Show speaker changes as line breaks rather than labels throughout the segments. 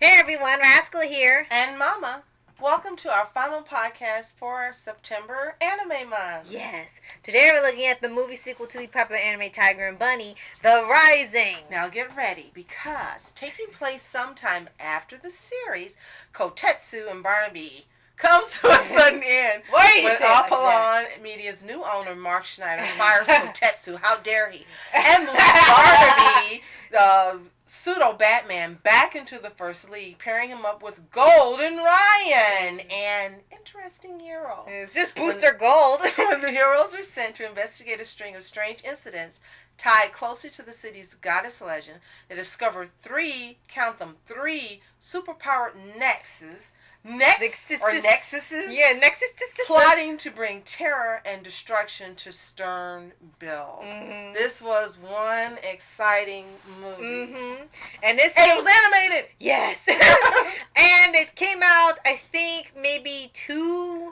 Hey everyone, Rascal here.
And Mama. Welcome to our final podcast for September Anime Month.
Yes. Today we're looking at the movie sequel to the popular anime Tiger and Bunny, The Rising.
Now get ready, because taking place sometime after the series, Kotetsu and Barnaby comes to a sudden end when Apollon Media's new owner, Mark Schneider, fires Kotetsu. How dare he? And Barnaby, the pseudo-Batman, back into the First League, pairing him up with Golden Ryan, an interesting hero.
It's just Booster Gold.
When the heroes are sent to investigate a string of strange incidents tied closely to the city's goddess legend, they discover three superpowered nexuses, plotting to bring terror and destruction to Stern Bild. Mm-hmm. This was one exciting movie. Mm-hmm.
And it
was animated.
Yes. And it came out, I think, maybe 2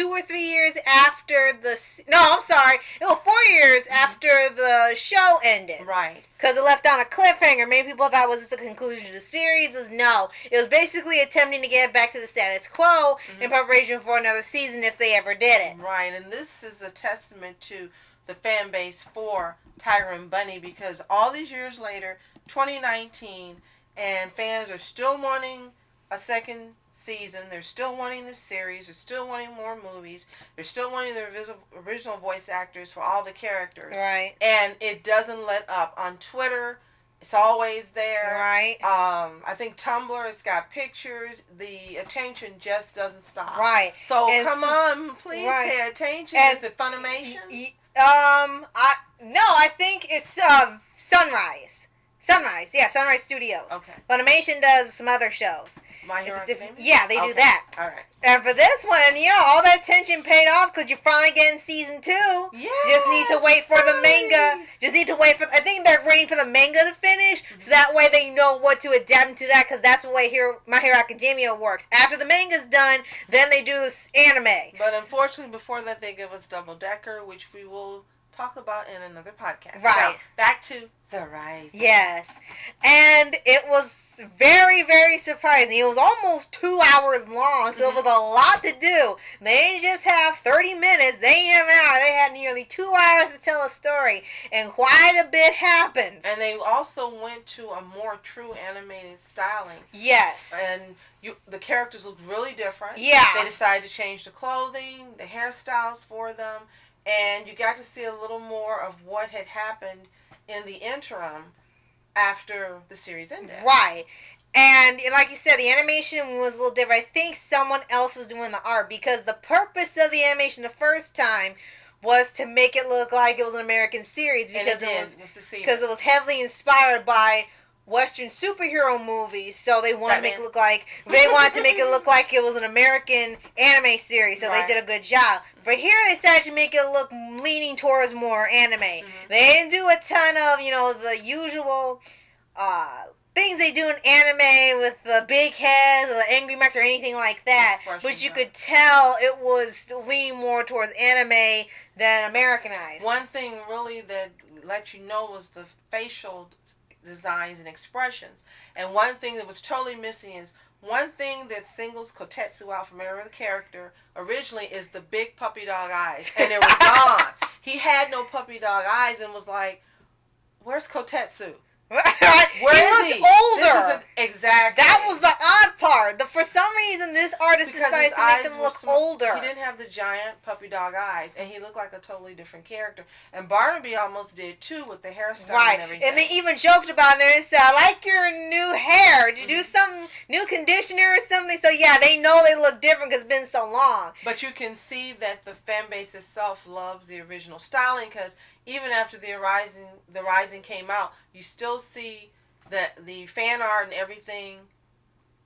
or 3 years after the... No, I'm sorry. It was 4 years after the show ended.
Right.
Because it left on a cliffhanger. Many people thought was this the conclusion of the series. No. It was basically attempting to get back to the status quo in preparation for another season if they ever did it.
Right. And this is a testament to the fan base for Tiger and Bunny, because all these years later, 2019, and fans are still wanting a second season. They're still wanting this series. They're still wanting more movies. They're still wanting the original voice actors for all the characters.
Right.
And it doesn't let up. On Twitter, it's always there.
Right.
I think Tumblr, it's got pictures. The attention just doesn't stop.
Right.
So come on, please pay attention. Is it Funimation?
I think it's Sunrise. Yeah, Sunrise Studios.
Okay.
Funimation does some other shows.
My Hero Academia?
Yeah, they do that.
All right.
And for this one, all that tension paid off because you're finally getting season 2.
Yeah.
Just need to wait for the manga. I think they're waiting for the manga to finish, so that way they know what to adapt to that, because that's the way My Hero Academia works. After the manga's done, then they do this anime.
But unfortunately, before that, they give us Double Decker, which we will talk about in another podcast.
Right.
Now, back to The Rising.
Yes. And it was very, very surprising. It was almost 2 hours long, so it was a lot to do. They didn't just have 30 minutes. They didn't have an hour. They had nearly 2 hours to tell a story, and quite a bit happens.
And they also went to a more true animated styling.
Yes.
And the characters looked really different.
Yeah.
They decided to change the clothing, the hairstyles for them, and you got to see a little more of what had happened in the interim after the series ended.
Right. And like you said, the animation was a little different. I think someone else was doing the art, because the purpose of the animation the first time was to make it look like it was an American series, because it was heavily inspired by Western superhero movies, so they wanted to make it look like it was an American anime series, so they did a good job. But here they started to make it look leaning towards more anime. They didn't do a ton of, the usual things they do in anime with the big heads or the angry mechs or anything like that. But you could tell it was leaning more towards anime than Americanized.
One thing really that let you know was the facial designs and expressions. And one thing that was totally missing is one thing that singles Kotetsu out from every other character originally is the big puppy dog eyes. And it was gone. He had no puppy dog eyes and was like, where's Kotetsu?
Where is he? Older.
Exactly.
That was the odd part. For some reason, this artist decided to make him look older.
He didn't have the giant puppy dog eyes, and he looked like a totally different character. And Barnaby almost did too, with the hairstyle and everything.
And they even joked about it and said, "I like your new hair. Did you do some new conditioner or something?" So yeah, they know they look different because it's been so long.
But you can see that the fan base itself loves the original styling, because even after the Rising came out, you still see the fan art and everything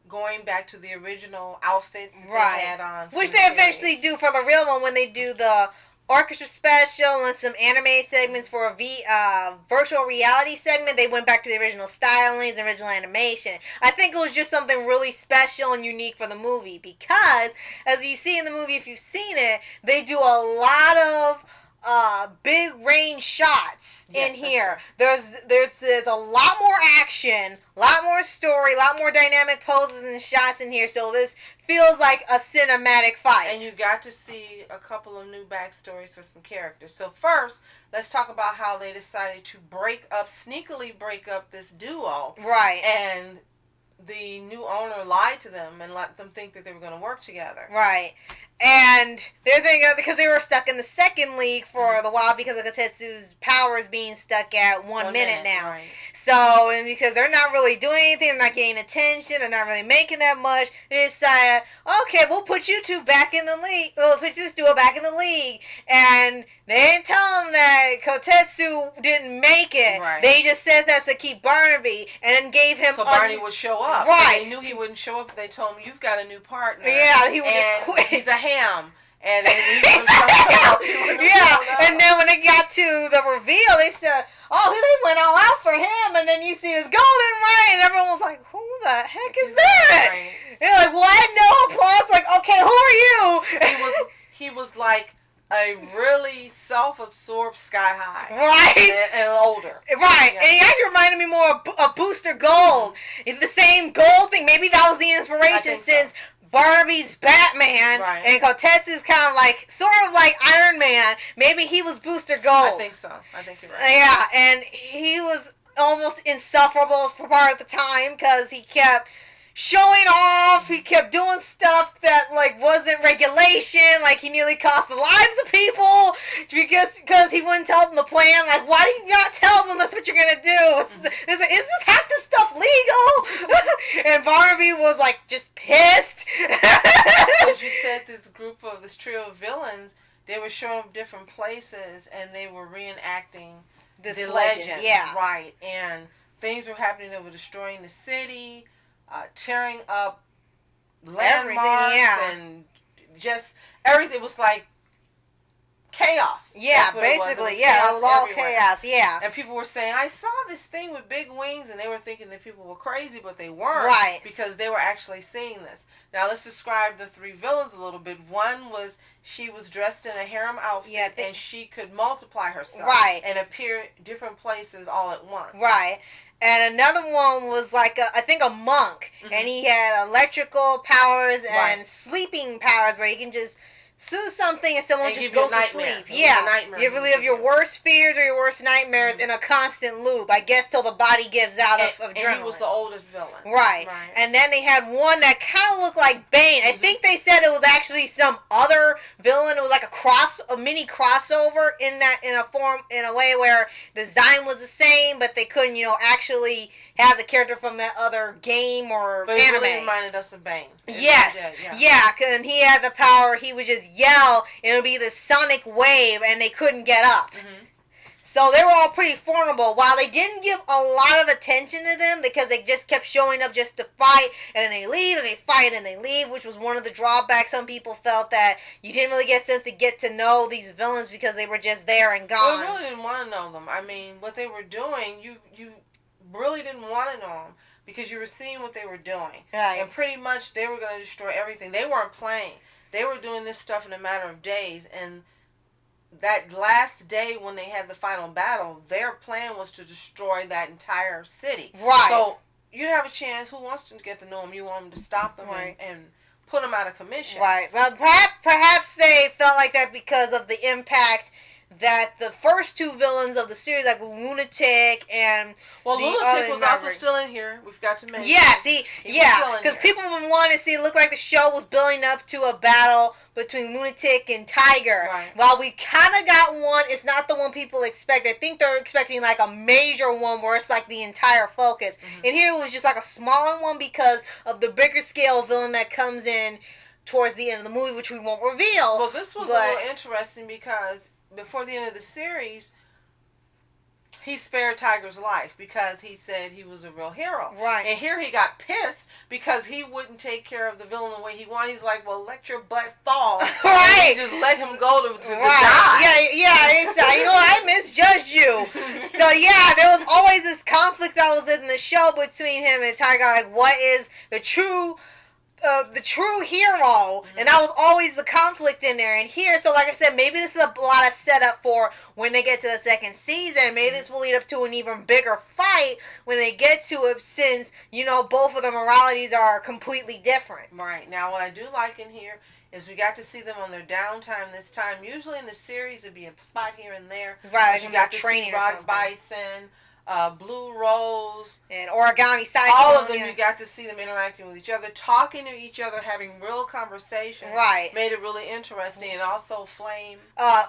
going back to the original outfits they had on.
Which they eventually do for the real one when they do the orchestra special and some anime segments for a virtual reality segment. They went back to the original stylings, original animation. I think it was just something really special and unique for the movie, because as you see in the movie, if you've seen it, they do a lot of big range shots in here.
True.
There's a lot more action, a lot more story, a lot more dynamic poses and shots in here. So this feels like a cinematic fight.
And you got to see a couple of new backstories for some characters. So first, let's talk about how they decided to sneakily break up this duo.
Right.
And the new owner lied to them and let them think that they were going to work together.
Right. And they're thinking, because they were stuck in the second league for the while because of Kotetsu's powers being stuck at 1 minute now.
Right.
So, and because they're not really doing anything, they're not getting attention, they're not really making that much, they decided, okay, we'll put you two back in the league. We'll put this duo back in the league. And they didn't tell them that Kotetsu didn't make it.
Right.
They just said that to keep Barnaby, and then gave him...
So Barney would show up.
Right.
They knew he wouldn't show up, but they told him, you've got a new partner.
Yeah, he would just quit.
He's a ham. And then he
and then when it got to the reveal, they said, oh, they went all out for him. And then you see this golden ray, and everyone was like, who the heck is that?
Right.
And they're like, what? No applause? Like, okay, who are you?
He was like a really self-absorbed Sky High.
Right.
And older.
Right.
Yeah.
And he actually reminded me more of Booster Gold. The same gold thing. Maybe that was the inspiration since...
So.
Barnaby's Batman,
right.
And Kotetsu's kind of like, sort of like Iron Man. Maybe he was Booster Gold.
I think so. I think you're right.
Yeah, and he was almost insufferable for part of the time because he kept showing off. He kept doing stuff that like wasn't regulation. Like he nearly cost the lives of people because he wouldn't tell them the plan. Like, why do you not tell them that's what you're gonna do? Is this half this stuff legal? And Barnaby was like just pissed.
As you said, this trio of villains, they were showing up different places and they were reenacting the legend.
Yeah,
right. And things were happening that were destroying the city. Tearing up landmarks and just everything. It was like chaos.
Yeah, basically. It was all chaos. Yeah.
And people were saying, I saw this thing with big wings, and they were thinking that people were crazy, but they weren't.
Right.
Because they were actually seeing this. Now, let's describe the three villains a little bit. One was she was dressed in a harem outfit, and she could multiply herself.
Right.
And appear different places all at once.
Right. And another one was like, I think a monk. And he had electrical powers and sleeping powers where he can just soothe something and someone just goes to sleep. You relive your worst fears or your worst nightmares in a constant loop, I guess, till the body gives out of adrenaline.
And he was the oldest villain.
Right. And then they had one that kind of looked like Bane. I think they said it was actually some other villain. It was like a mini crossover in a way where the design was the same, but they couldn't, actually have the character from that other game or
but
anime.
But it really reminded us of Bane.
Yes. And he had the power. He would just yell, and it would be this sonic wave, and they couldn't get up. So they were all pretty formidable. While they didn't give a lot of attention to them because they just kept showing up just to fight, and then they leave, and they fight, and they leave, which was one of the drawbacks. Some people felt that you didn't really get a sense to get to know these villains because they were just there and gone.
Well, I really didn't want to know them. I mean, what they were doing, you really didn't want to know them because you were seeing what they were doing.
Right.
And pretty much they were going to destroy everything. They weren't playing. They were doing this stuff in a matter of days. And that last day when they had the final battle, their plan was to destroy that entire city.
Right.
So you have a chance. Who wants to get to know them? You want them to stop them and put them out of commission.
Right. Well, perhaps they felt like that because of the impact that the first two villains of the series, like Lunatic and
Lunatic was also still in here. We forgot to mention.
Yes, because people would want to see. It looked like the show was building up to a battle between Lunatic and Tiger.
Right.
While we kind of got one, it's not the one people expect. I think they're expecting like a major one where it's like the entire focus. And here it was just like a smaller one because of the bigger scale villain that comes in towards the end of the movie, which we won't reveal.
Well, this was a little interesting because before the end of the series, he spared Tiger's life because he said he was a real hero.
Right.
And here he got pissed because he wouldn't take care of the villain the way he wanted. He's like, well, let your butt fall.
Right.
And just let him go to die.
Yeah. It's, I misjudged you. So, there was always this conflict that was in the show between him and Tiger. Like, what is the true the true hero, and that was always the conflict in there. And here, so like I said, maybe this is a lot of setup for when they get to the second season. Maybe this will lead up to an even bigger fight when they get to it, since, you know, both of the moralities are completely different.
Right. Now, what I do like in here is we got to see them on their downtime this time. Usually in the series, it'd be a spot here and there.
Right,
you got to see Rock Bison, Blue Rose,
and Origami Cyclone.
All of them, you got to see them interacting with each other, talking to each other, having real conversations.
Right.
Made it really interesting. And also Flame.
Fire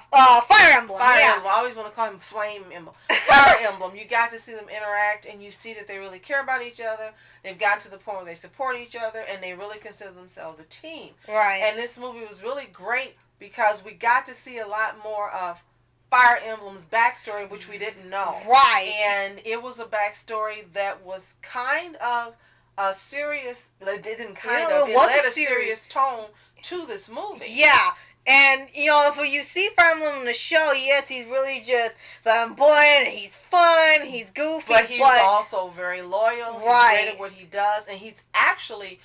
Emblem.
Fire Emblem. I always want to call him Flame Emblem. Fire Emblem. You got to see them interact, and you see that they really care about each other. They've got to the point where they support each other, and they really consider themselves a team.
Right.
And this movie was really great because we got to see a lot more of Fire Emblem's backstory, which we didn't know.
Right.
And it was a backstory that was kind of a serious, it didn't kind of, it led a serious tone to this movie.
Yeah. And, you know, if you see Fire Emblem in the show, yes, he's really just flamboyant, he's fun, he's goofy.
But he's also very loyal.
Right.
He's great at what he does. And he's actually,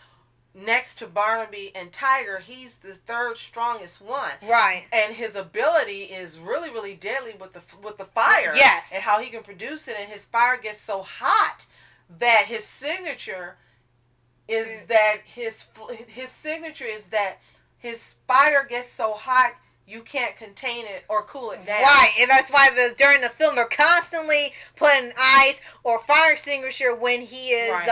next to Barnaby and Tiger, he's the third strongest one.
Right.
And his ability is really, really deadly with the fire.
Yes.
And how he can produce it. And his fire gets so hot that his signature is that his signature is that his fire gets so hot you can't contain it or cool it down.
Right, and that's why during the film they're constantly putting ice or fire extinguisher when he is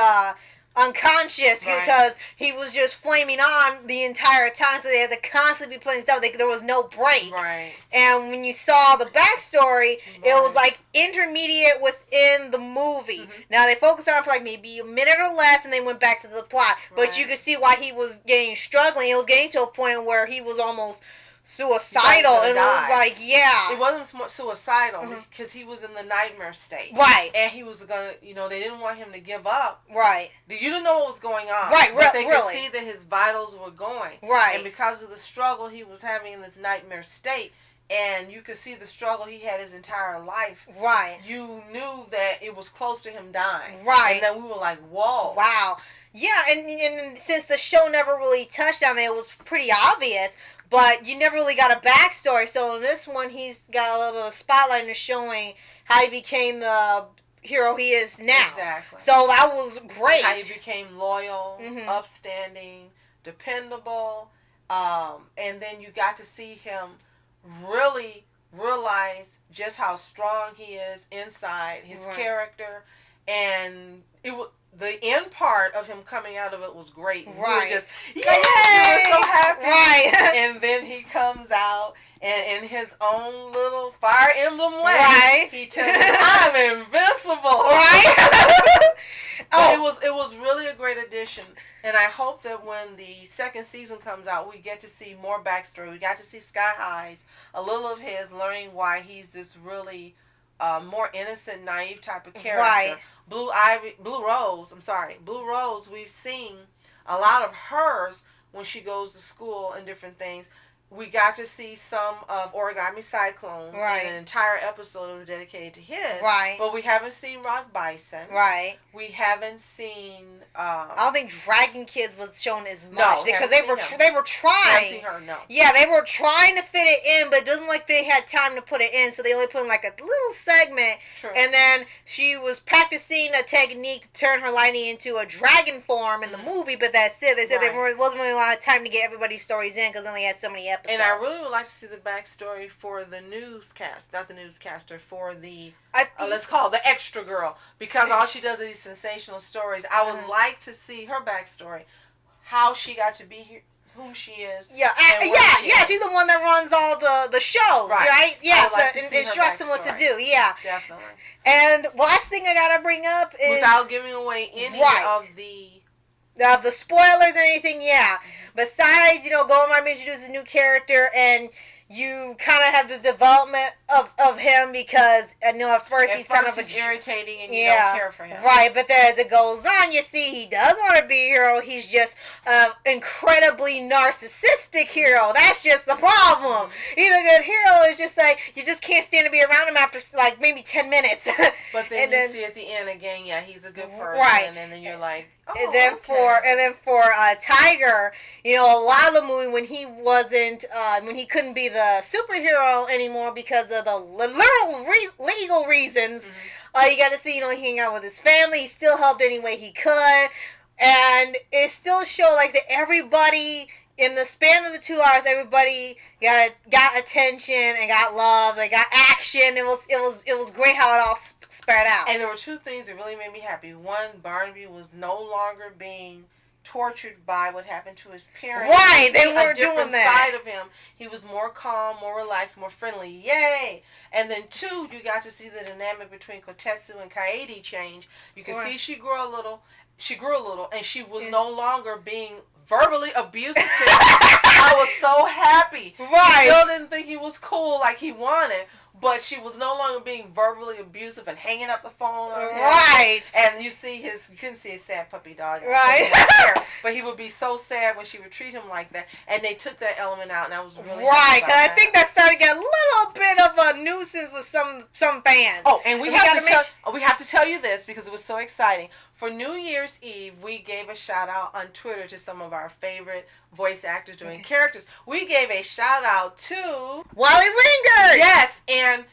unconscious, because he was just flaming on the entire time, so they had to constantly be putting stuff. There was no break.
Right.
And when you saw the backstory, it was like intermediate within the movie. Now they focused on it for like maybe a minute or less, and they went back to the plot. But you could see why he was struggling. It was getting to a point where he was almost suicidal, and it was like,
it wasn't suicidal because he was in the nightmare state,
right?
And he was gonna, you know, they didn't want him to give up,
right?
You didn't know what was going on,
right?
But they could see that his vitals were going,
right?
And because of the struggle he was having in this nightmare state, and you could see the struggle he had his entire life,
right?
You knew that it was close to him dying,
right?
And then we were like, whoa,
wow, yeah. And since the show never really touched on it, it was pretty obvious. But you never really got a backstory. So in this one, he's got a little bit of a spotlight in showing how he became the hero he is now.
Exactly.
So that was great.
How he became loyal, upstanding, dependable. And then you got to see him really realize just how strong he is inside, his character. And it was... The end part of him coming out of it was great.
Right.
We were just, yay! We were so happy.
Right.
And then he comes out, and in his own little Fire Emblem way,
right.
He tells me, I'm invincible.
Right?
It was really a great addition. And I hope that when the second season comes out, we get to see more backstory. We got to see Sky High's, a little of his, learning why he's this really more innocent, naive type of character.
Right.
Blue Rose, we've seen a lot of hers when she goes to school and different things. We got to see some of Origami Cyclones,
right.
And an entire episode was dedicated to his.
Right.
But we haven't seen Rock Bison.
Right.
We haven't seen...
I don't think Dragon Kids was shown as much.
No,
because they were trying.
I haven't seen her, no.
Yeah, they were trying to fit it in, but it doesn't like they had time to put it in, so they only put in like a little segment.
True.
And then she was practicing a technique to turn her lightning into a dragon form in the movie, but that's it. They said there wasn't really a lot of time to get everybody's stories in because they only had so many episodes.
And I really would like to see the backstory for the newscast, not the newscaster, for the, let's call it the extra girl, because all she does is these sensational stories. I would like to see her backstory, how she got to be here, whom she is.
Yeah, she's the one that runs all the shows, right? Yeah, and instructs them what to do. Yeah,
definitely.
And last thing I gotta bring up is,
without giving away any of
the spoilers or anything, Besides, Golden Army introduces a new character, and you kind of have this development of him, because I know at first he's kind of
irritating and you don't care for him.
Right, but then as it goes on, you see he does want to be a hero. He's just an incredibly narcissistic hero. That's just the problem. He's a good hero. It's just like you just can't stand to be around him after like maybe 10 minutes.
But then you see at the end again, yeah, he's a good person,
right?
And then you're like, oh,
and then for Tiger, you know, a lot of the movie when he wasn't when he couldn't be the superhero anymore because of the literal legal reasons. You got to see, you know, he hang out with his family. He still helped any way he could, and it still showed like that everybody in the span of the 2 hours, everybody got attention and got love. They got action. It was great how it all spread out.
And there were two things that really made me happy. One, Barnaby was no longer being tortured by what happened to his parents.
Right, they weren't doing that.
Side of him. He was more calm, more relaxed, more friendly. Yay! And then two, you got to see the dynamic between Kotetsu and Kaede change. You can see she grew a little, and she was no longer being verbally abusive to him. I was so happy.
Right.
Still didn't think he was cool like he wanted, but she was no longer being verbally abusive and hanging up the phone on him.
Right.
And you couldn't see his sad puppy dog.
Right.
But he would be so sad when she would treat him like that. And they took that element out, and I was really
right. Because I think that started to get a little bit of a nuisance with some fans.
Oh, and we have to tell you this because it was so exciting. For New Year's Eve, we gave a shout out on Twitter to some of our favorite voice actors doing characters. We gave a shout out to
Wally Wingert.
Yes, and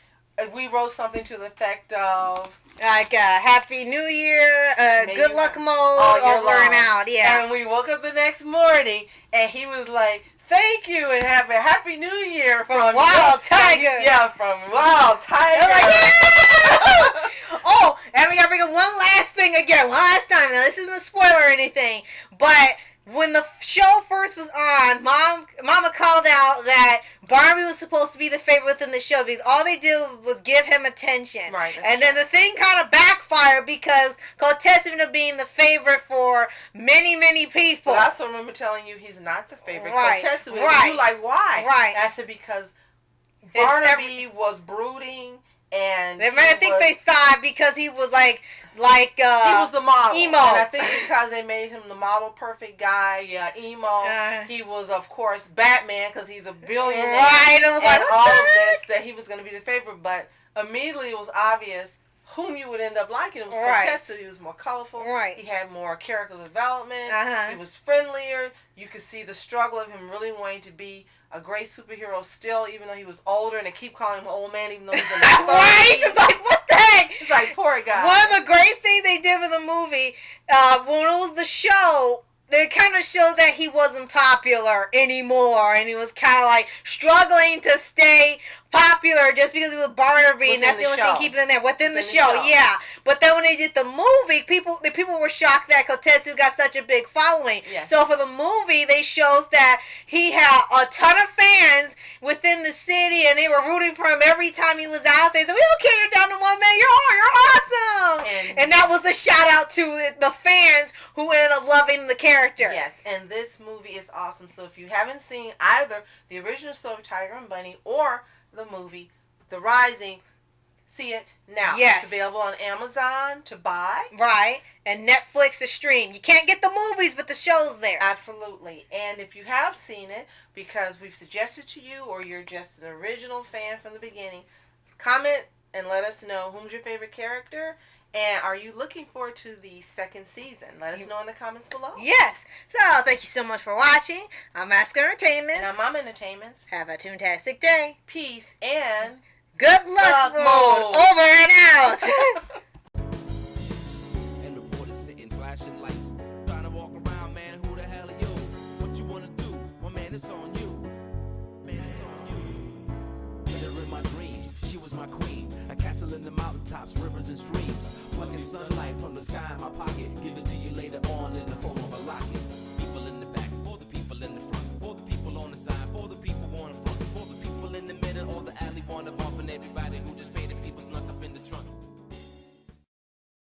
we wrote something to the effect of
like Happy New Year, good luck mode, over and out. Yeah.
And we woke up the next morning, and he was like, "Thank you, and have a Happy New Year from
Wild Tiger."
Yeah, from Wild Tiger.
I'm like, yeah! Oh, and we gotta bring up one last thing again, one last time. Now, this isn't a spoiler or anything, but when the show first was on, Mama called out that Barnaby was supposed to be the favorite within the show because all they did was give him attention.
Right.
And then the thing kind of backfired because Kotetsu ended up being the favorite for many, many people.
But I also remember telling you he's not the favorite.
Right.
Kotetsu is.
Right.
And you like, why?
Right.
I said, because Barnaby was brooding. And
I think they thought because he was like he was the model.
Emo. And I think because they made him the model perfect guy, emo. He was, of course, Batman because he's a billionaire.
Right. And,
all of this, that he was going to be the favorite. But immediately it was obvious whom you would end up liking. It was Kotetsu. He was more colorful.
Right.
He had more character development. He was friendlier. You could see the struggle of him really wanting to be a great superhero still, even though he was older, and they keep calling him old man, even though he's in his 30s.
Right? It's like, what the heck?
It's like, poor guy.
One of the great things they did with the movie, when it was the show, they kind of showed that he wasn't popular anymore, and he was kind of like struggling to stay popular just because he was Barnaby, and that's the only thing keeping him there within the show. Yeah, but then when they did the movie, people were shocked that Kotetsu got such a big following.
Yes.
So for the movie, they showed that he had a ton of fans within the city, and they were rooting for him every time he was out there. They said, "We don't care, you're down to one man. You're awesome." And that was the shout out to the fans who ended up loving the character.
Yes, and this movie is awesome. So if you haven't seen either the original story of Tiger and Bunny or the movie The Rising, see it now.
Yes.
It's available on Amazon to buy.
Right. And Netflix to stream. You can't get the movies, but the show's there.
Absolutely. And if you have seen it, because we've suggested to you, or you're just an original fan from the beginning, comment and let us know who's your favorite character. And are you looking forward to the second season? Let us know in the comments below.
Yes. So, thank you so much for watching. I'm Mask Entertainment.
And I'm Mom Entertainments.
Have a toontastic day.
Peace and
good luck mode. Over and out.
And reporters sitting, flashing lights, trying to walk around, man. Who the hell are you? What you wanna do? Well, man, it's on you. Man, it's on you. With her in my dreams, she was my queen. A castle in the mountaintops, rivers and streams. Plucking sunlight from the sky in my pocket. Give it to you later on in the form of a light.